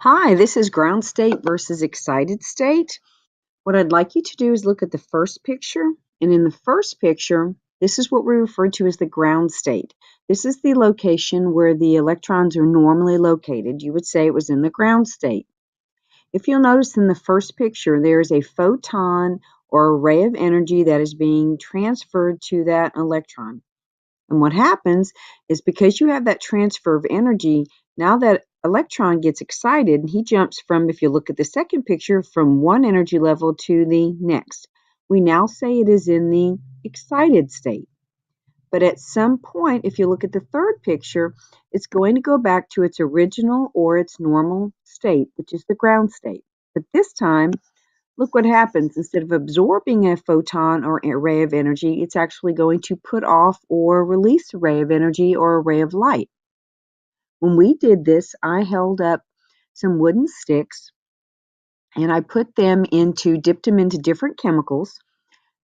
Hi, this is ground state versus excited state. What I'd like you to do is look at the first picture. And in the first picture, this is what we refer to as the ground state. This is the location where the electrons are normally located. You would say it was in the ground state. If you'll notice in the first picture, there is a photon or a ray of energy that is being transferred to that electron. And what happens is because you have that transfer of energy, now that electron gets excited, he jumps from, if you look at the second picture, from one energy level to the next. We now say it is in the excited state. But at some point, if you look at the third picture, it's going to go back to its original or its normal state, which is the ground state. But this time, look what happens. Instead of absorbing a photon or a ray of energy, it's actually going to put off or release a ray of energy or a ray of light. When we did this, I held up some wooden sticks and I dipped them into different chemicals.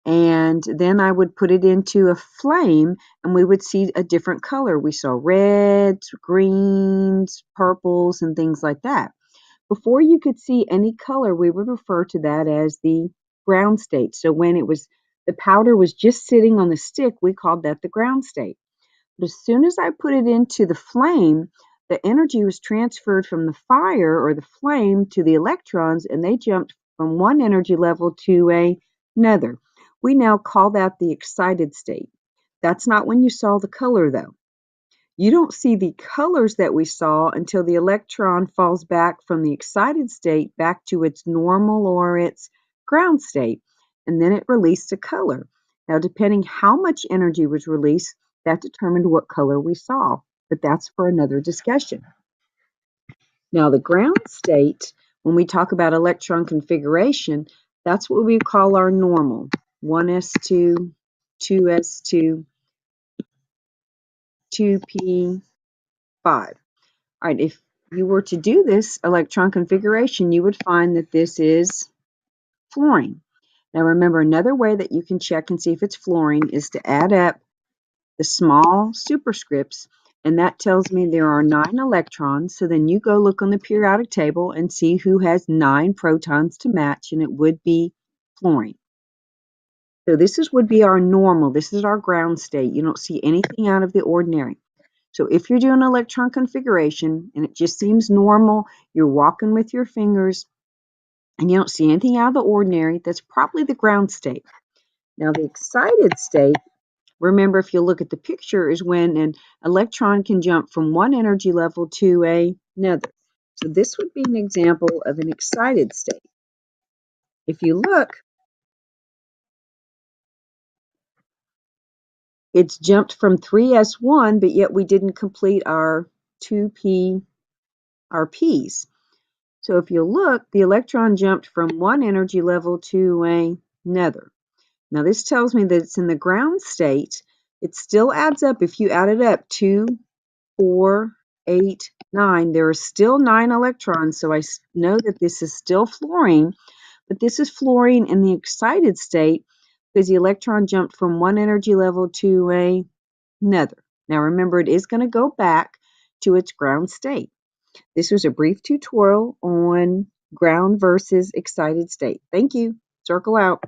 And then I would put it into a flame and we would see a different color. We saw reds, greens, purples, and things like that. Before you could see any color, we would refer to that as the ground state. So when the powder was just sitting on the stick, we called that the ground state. But as soon as I put it into the flame, the energy was transferred from the fire or the flame to the electrons, and they jumped from one energy level to another. We now call that the excited state. That's not when you saw the color, though. You don't see the colors that we saw until the electron falls back from the excited state back to its normal or its ground state, and then it released a color. Now, depending how much energy was released, that determined what color we saw, but that's for another discussion. Now, the ground state, when we talk about electron configuration, that's what we call our normal, 1s2, 2s2, 2p5. All right, if you were to do this electron configuration, you would find that this is fluorine. Now remember, another way that you can check and see if it's fluorine is to add up the small superscripts, and that tells me there are 9 electrons. So then you go look on the periodic table and see who has 9 protons to match, and it would be fluorine. So this would be our normal. This is our ground state. You don't see anything out of the ordinary. So if you're doing electron configuration and it just seems normal, you're walking with your fingers and you don't see anything out of the ordinary, that's probably the ground state. Now the excited state, remember if you look at the picture, is when an electron can jump from one energy level to another. So this would be an example of an excited state. If you look, it's jumped from 3s1, but yet we didn't complete our 2p, our p's. So if you look, the electron jumped from one energy level to another. Now this tells me that it's in the ground state. It still adds up. If you add it up, 2, 4, 8, 9, there are still 9 electrons. So I know that this is still fluorine, but this is fluorine in the excited state because the electron jumped from one energy level to another. Now remember, it is going to go back to its ground state. This was a brief tutorial on ground versus excited state. Thank you. Circle out.